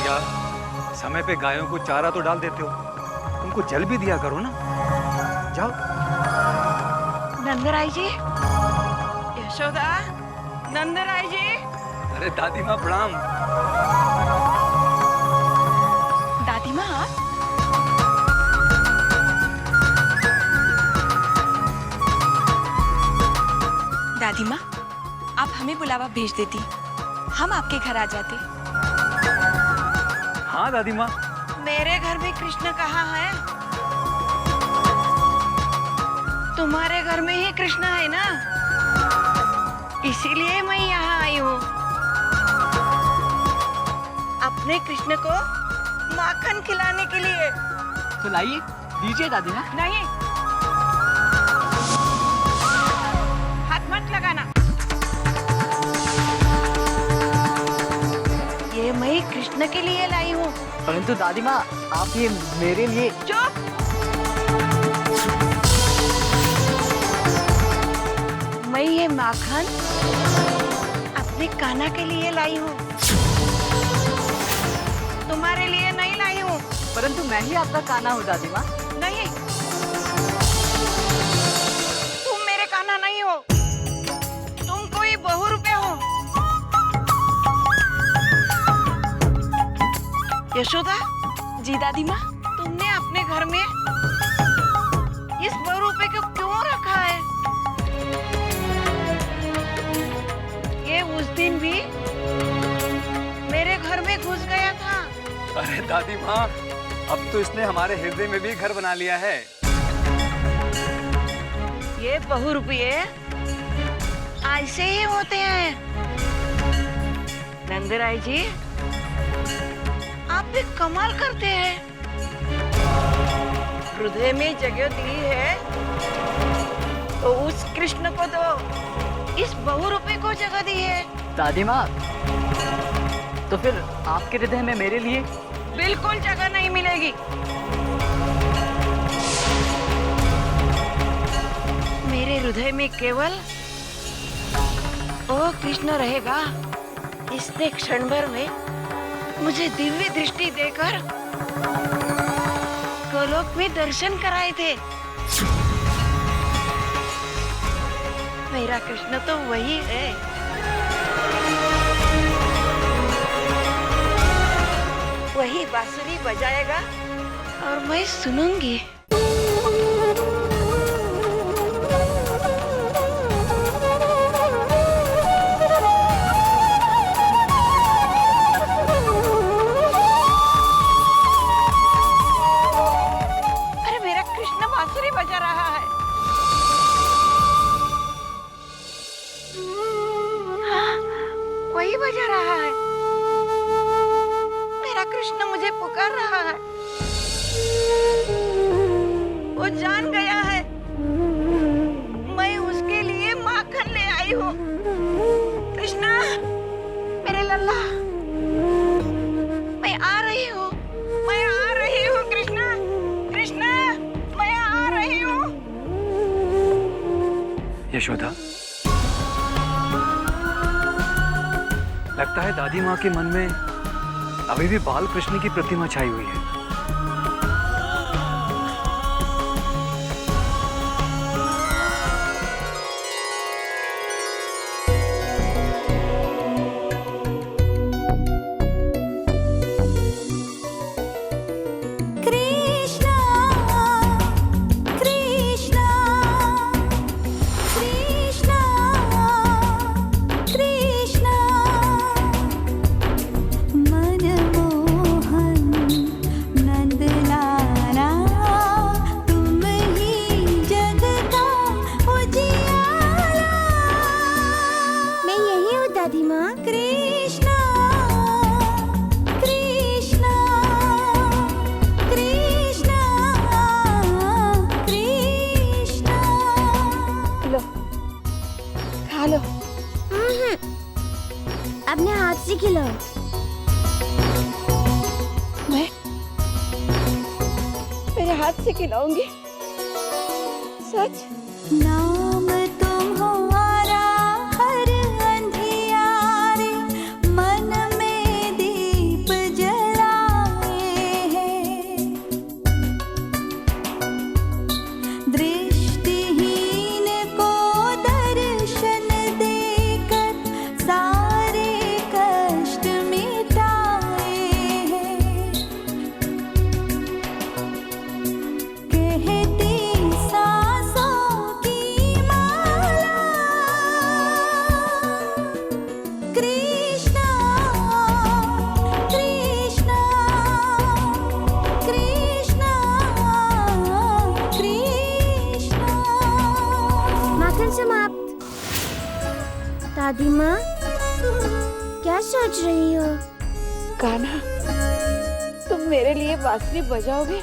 भैया, समय पे गायों को चारा तो डाल देते हो, उनको जल भी दिया करो ना। जाओ। नंदराय जी, यशोदा, नंदराय जी। अरे दादी माँ प्रणाम। दादी माँ आप? दादी माँ, आप हमें बुलावा भेज देती, हम आपके घर आ जाते। हाँ दादी माँ। मेरे घर में कृष्ण कहाँ है? तुम्हारे घर में ही कृष्ण है ना, इसीलिए मैं यहाँ आई हूँ अपने कृष्ण को माखन खिलाने के लिए। तो लाइए, दीजिए दादी माँ। नहीं, हाथ मत लगाना। ये मैं कृष्ण के लिए लाई हूँ। परंतु दादी माँ, आप ये मेरे लिए। चुप! मैं ये माखन अपने कान्हा के लिए लाई हूँ, तुम्हारे लिए नहीं लाई हूँ। परंतु मैं ही आपका कान्हा हूँ दादी माँ। नहीं, तुम मेरे कान्हा नहीं हो, तुम कोई बहू रूपे हो। यशोदा जी, दादी माँ, तुमने अपने घर में इस बहू रूपे को क्यों रखा है? ये उस दिन भी मेरे घर में घुस गया था। अरे दादी माँ, अब तो इसने हमारे हृदय में भी घर बना लिया है। ये बहू रुपये ऐसे ही होते हैं। नंदराय जी, आप भी कमाल करते हैं। हृदय में जगह दी है तो उस कृष्ण को दो, इस बहू रुपये को जगह दी है। दादी माँ, तो फिर आपके हृदय में मेरे लिए बिल्कुल जगह नहीं मिलेगी। मेरे हृदय में केवल ओ कृष्ण रहेगा। इसने क्षण भर में मुझे दिव्य दृष्टि देकर गोलोक में दर्शन कराए थे। मेरा कृष्ण तो वही है। वही बांसुरी बजाएगा और मैं सुनूंगी। अरे मेरा कृष्ण बांसुरी बजा रहा है। हाँ, वही बजा रहा है। मेरा कृष्ण मुझे पुकार रहा है। वो जान गया है मैं उसके लिए माखन ले आई हूँ। कृष्णा, मेरे लल्ला, मैं आ रही हूँ, मैं आ रही हूँ। कृष्णा, कृष्णा, मैं आ रही हूँ। यशोदा, लगता है दादी माँ के मन में अभी भी बाल कृष्ण की प्रतिमा छाई हुई है। अपने हाथ से खिलाओ। मैं मेरे हाथ से खिलाऊंगी, सच। नाम तुम्हारा हर अंधियारे मन में दीप जला दादी माँ, क्या सोच रही हो? कान्हा, तुम मेरे लिए बांसुरी बजाओगे?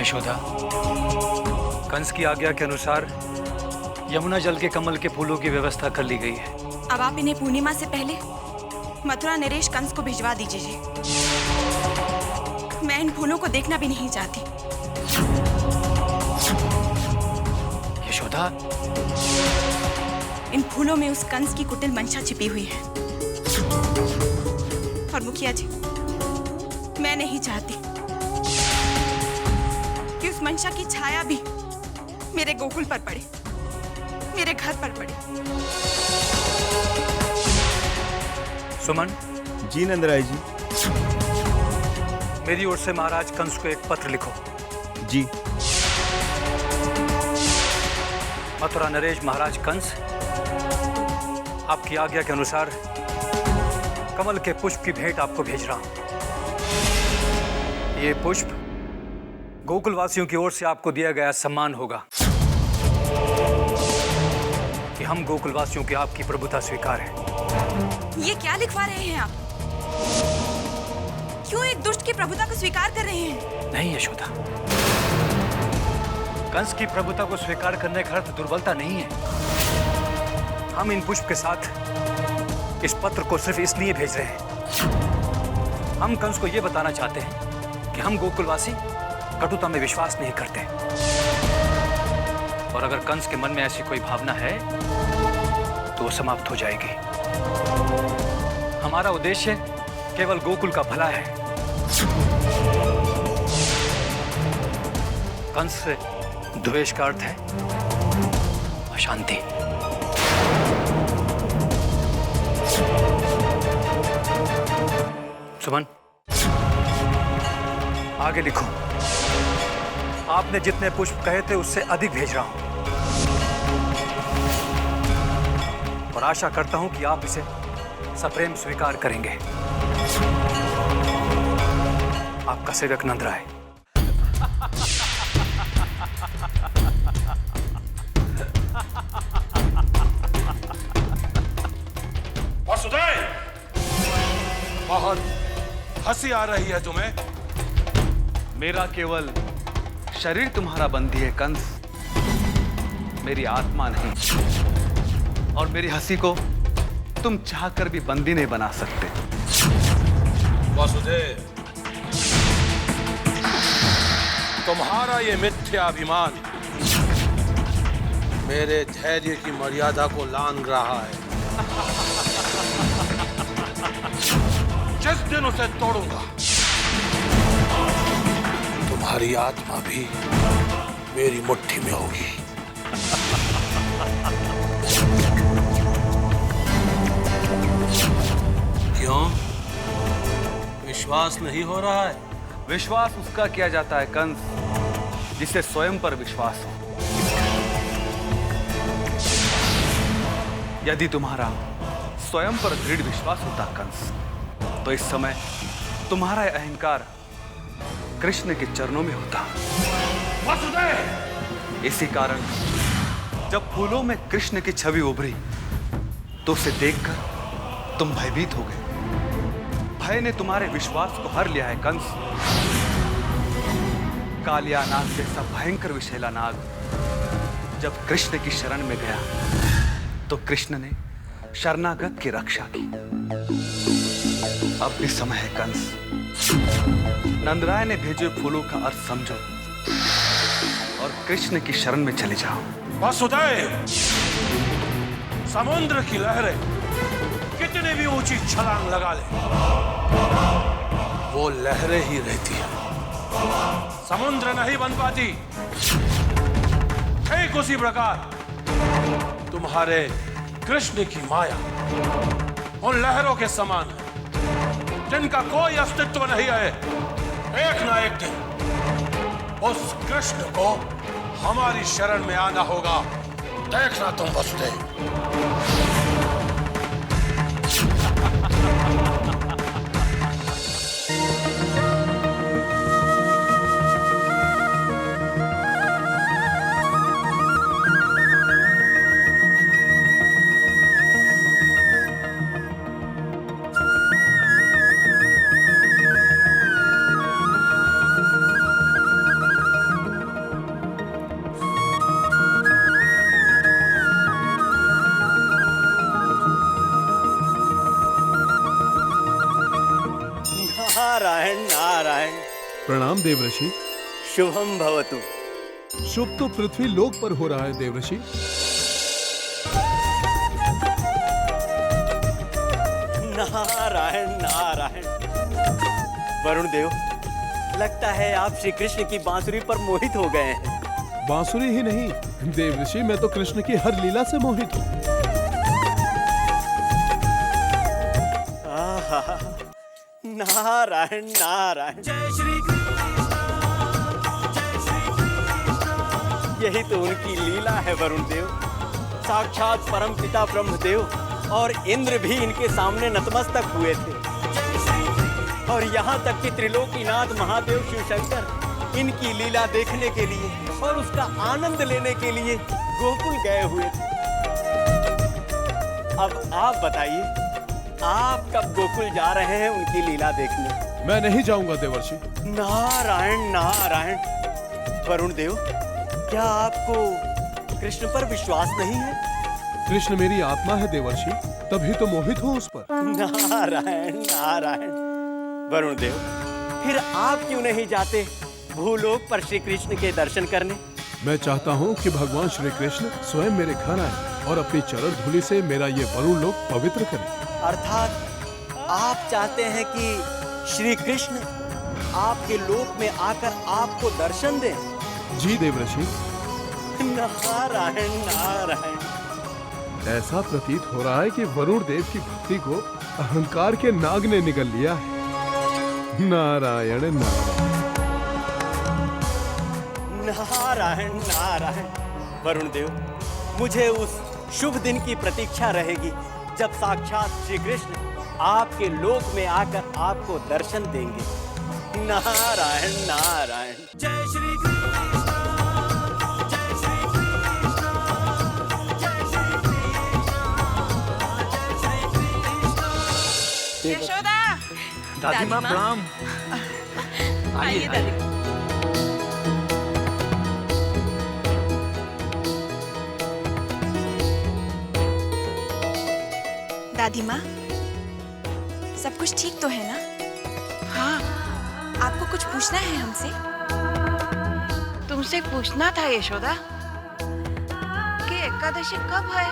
यशोदा, कंस की आज्ञा के अनुसार यमुना जल के कमल के फूलों की व्यवस्था कर ली गई है। अब आप इन्हें पूर्णिमा से पहले मथुरा नरेश कंस को भिजवा दीजिए जी। मैं इन फूलों को देखना भी नहीं चाहती। यशोदा, इन फूलों में उस कंस की कुटिल मंशा छिपी हुई है। और मुखिया जी, मैं नहीं चाहती कि उस मंशा की छाया भी मेरे गोकुल पर पड़े, मेरे घर पर पड़े। सुमन। जी नंदराय जी। मेरी ओर से महाराज कंस को एक पत्र लिखो। जी। मथुरा नरेश महाराज कंस, आपकी आज्ञा के अनुसार कमल के पुष्प की भेंट आपको भेज रहा हूं। ये पुष्प गोकुल वासियों की ओर से आपको दिया गया सम्मान होगा कि हम गोकुल वासियों की आपकी प्रभुता स्वीकार है। ये क्या लिखवा रहे हैं आप? क्यों एक दुष्ट की प्रभुता को स्वीकार कर रहे हैं? नहीं यशोदा, कंस की प्रभुता को स्वीकार करने का अर्थ दुर्बलता नहीं है। हम इन पुष्प के साथ इस पत्र को सिर्फ इसलिए भेज रहे हैं, हम कंस को यह बताना चाहते हैं कि हम गोकुलवासी कटुता में विश्वास नहीं करते। और अगर कंस के मन में ऐसी कोई भावना है तो वो समाप्त हो जाएगी। हमारा उद्देश्य केवल गोकुल का भला है। कंस से द्वेष का अर्थ है अशांति। सुमन, आगे लिखो। आपने जितने पुष्प कहे थे उससे अधिक भेज रहा हूं और आशा करता हूं कि आप इसे सप्रेम स्वीकार करेंगे। आपका सेवक नंदराय। वासुदेव, बहुत हंसी आ रही है तुम्हें? मेरा केवल शरीर तुम्हारा बंदी है कंस, मेरी आत्मा नहीं। और मेरी हंसी को तुम चाहकर भी बंदी नहीं बना सकते। वासुदेव, तुम्हारा ये मिथ्या अभिमान मेरे धैर्य की मर्यादा को लांघ रहा है। जिस दिन उसे तोड़ूंगा, तुम्हारी आत्मा भी मेरी मुट्ठी में होगी। क्यों? विश्वास नहीं हो रहा है? विश्वास उसका किया जाता है कंस जिसे स्वयं पर विश्वास हो। यदि तुम्हारा स्वयं पर दृढ़ विश्वास होता कंस, तो इस समय तुम्हारा अहंकार कृष्ण के चरणों में होता। वासुदेव! इसी कारण जब फूलों में कृष्ण की छवि उभरी तो उसे देखकर तुम भयभीत हो गए। भय ने तुम्हारे विश्वास को हर लिया है कंस। कालिया नाग जैसा भयंकर विषैला नाग जब कृष्ण की शरण में गया तो कृष्ण ने शरणागत की रक्षा की। अब भी समय है कंस, नंदराय ने भेजे फूलों का अर्थ समझो और कृष्ण की शरण में चले जाओ। वासुदेव, समुद्र की लहरें कितनी भी ऊंची छलांग लगा ले, वो लहरें ही रहती है, समुद्र नहीं बन पाती। ठीक उसी प्रकार तुम्हारे कृष्ण की माया उन लहरों के समान है जिनका कोई अस्तित्व नहीं है। एक ना एक दिन उस कृष्ण को हमारी शरण में आना होगा। देखना तुम वसुदेव। नारायण नारायण। प्रणाम देवऋषि। शुभम भवतु। शुभ तो पृथ्वी लोक पर हो रहा है देवऋषि। नारायण नारायण। वरुण देव, लगता है आप श्री कृष्ण की बांसुरी पर मोहित हो गए हैं। बांसुरी ही नहीं देवऋषि, मैं तो कृष्ण की हर लीला से मोहित हूँ। नारायण नारायण। जय श्री यही तो उनकी लीला है वरुण देव। साक्षात परम पिता ब्रह्मदेव और इंद्र भी इनके सामने नतमस्तक हुए थे, और यहाँ तक कि त्रिलोकीनाथ महादेव शिव शंकर इनकी लीला देखने के लिए और उसका आनंद लेने के लिए गोकुल गए हुए थे। अब आप बताइए, आप कब गोकुल जा रहे हैं उनकी लीला देखने? मैं नहीं जाऊंगा देवर्षि। नारायण नारायण। वरुण देव, क्या आपको कृष्ण पर विश्वास नहीं है? कृष्ण मेरी आत्मा है देवर्षि, तभी तो मोहित हूँ उस पर। नारायण नारायण। वरुण देव, फिर आप क्यों नहीं जाते भूलोक पर श्री कृष्ण के दर्शन करने? मैं चाहता हूँ कि भगवान श्री कृष्ण स्वयं मेरे घर आए और अपनी चरण धूलि से मेरा ये वरुण लोक पवित्र करें। अर्थात आप चाहते हैं कि श्री कृष्ण आपके लोक में आकर आपको दर्शन दें? जी देवऋषि। नारायण नारायण। ऐसा प्रतीत हो रहा है कि वरुण देव की भक्ति को अहंकार के नाग ने निगल लिया है। नारायण नारायण। नारायण नारायण। वरुण देव, मुझे उस शुभ दिन की प्रतीक्षा रहेगी जब साक्षात श्री कृष्ण आपके लोक में आकर आपको दर्शन देंगे। नारायण नारायण। जय श्री कृष्ण, जय श्री कृष्ण, जय श्री कृष्ण, जय श्री कृष्ण। यशोदा। दादी माँ प्रणाम। आइए दादी। दादी माँ, सब कुछ ठीक तो है ना? हाँ, आपको कुछ पूछना है हमसे? तुमसे पूछना था यशोदा कि एकादशी कब है?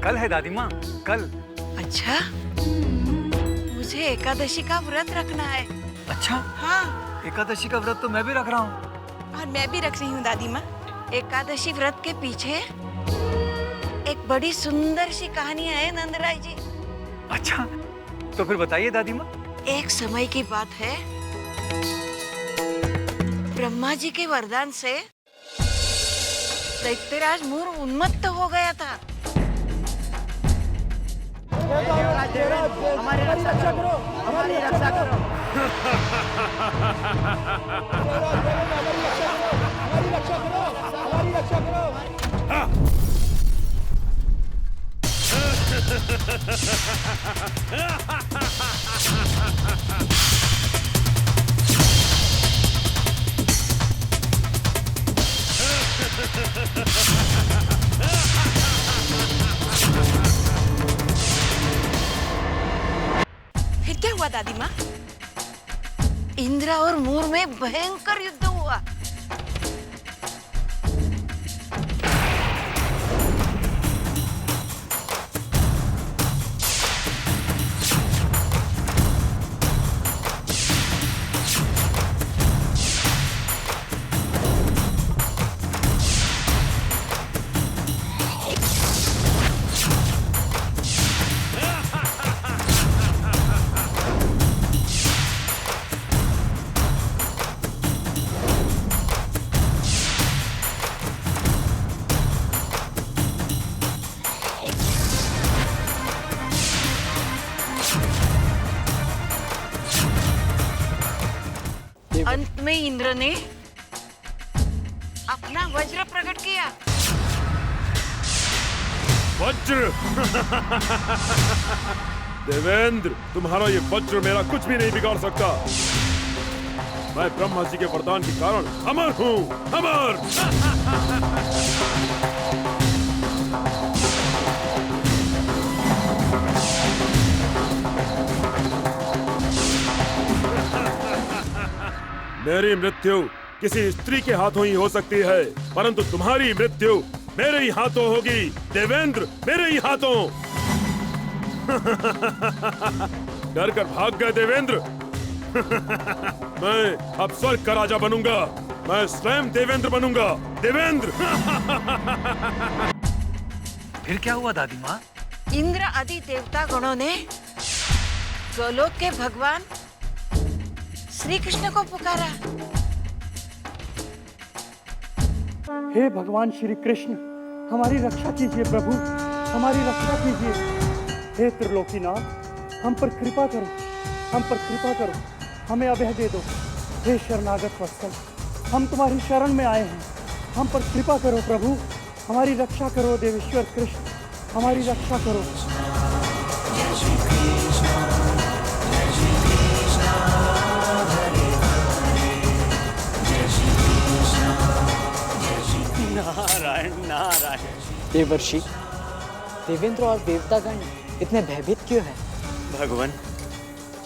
कल है दादी माँ, कल। अच्छा, मुझे एकादशी का व्रत रखना है। अच्छा? हाँ। एकादशी का व्रत तो मैं भी रख रहा हूँ। और मैं भी रख रही हूँ दादी माँ। एकादशी व्रत के पीछे एक बड़ी सुंदर सी कहानी है नंदराय जी। अच्छा, तो फिर बताइए दादी माँ। एक समय की बात है, ब्रह्मा जी के वरदान से दैत्यराज मूर उन्मत्त हो गया था। हमारी रक्षा करो, हमारी रक्षा करो। फिर क्या हुआ दादी माँ? इंद्र और मूर में भयंकर युद्ध हुआ। समय इंद्र ने अपना वज्र प्रकट किया। वज्र देवेंद्र, तुम्हारा ये वज्र मेरा कुछ भी नहीं बिगाड़ सकता। मैं ब्रह्मा जी के वरदान के कारण अमर हूँ, अमर। मेरी मृत्यु किसी स्त्री के हाथों ही हो सकती है, परंतु तुम्हारी मृत्यु मेरे ही हाथों होगी देवेंद्र, मेरे ही हाथों। डर कर भाग गए देवेंद्र। मैं अब स्वर्ग का राजा बनूंगा, मैं स्वयं देवेंद्र बनूंगा, देवेंद्र। फिर क्या हुआ दादी माँ? इंद्र आदि देवता गणों ने गोलोक के भगवान श्री कृष्ण को पुकारा। हे भगवान श्री कृष्ण, हमारी रक्षा कीजिए प्रभु, हमारी रक्षा कीजिए। हे त्रिलोकीनाथ, हम पर कृपा करो, हम पर कृपा करो, हमें अभय दे दो। हे शरणागत वत्सल, हम तुम्हारी शरण में आए हैं, हम पर कृपा करो प्रभु, हमारी रक्षा करो। देवेश्वर कृष्ण, हमारी रक्षा करो। नारायण नारायण। देवर्षि, देवेंद्र और देवतागण इतने भयभीत क्यों हैं? भगवान,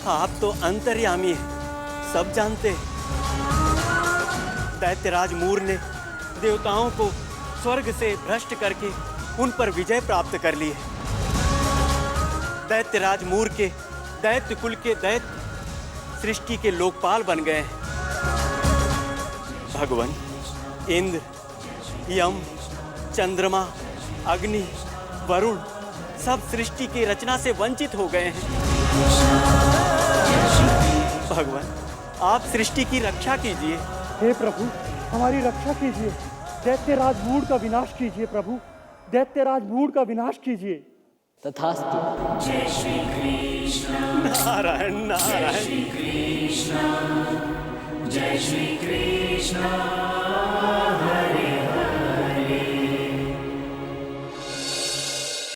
आप तो अंतर्यामी हैं, सब जानते हैं। दैत्यराज मूर ने देवताओं को स्वर्ग से भ्रष्ट करके उन पर विजय प्राप्त कर ली है। दैत्यराज मूर के दैत्य कुल के दैत्य सृष्टि के लोकपाल बन गए हैं। भगवान, इंद्र, यम, चंद्रमा, अग्नि, वरुण सब सृष्टि की रचना से वंचित हो गए हैं। भगवान, आप सृष्टि की रक्षा कीजिए। हे प्रभु, हमारी रक्षा कीजिए। दैत्यराज मूढ़ का विनाश कीजिए प्रभु, दैत्यराज मूढ़ का विनाश कीजिए। तथास्तु। जय श्री कृष्ण। नारायण नारायण। जय श्री कृष्ण। जय श्री कृष्ण।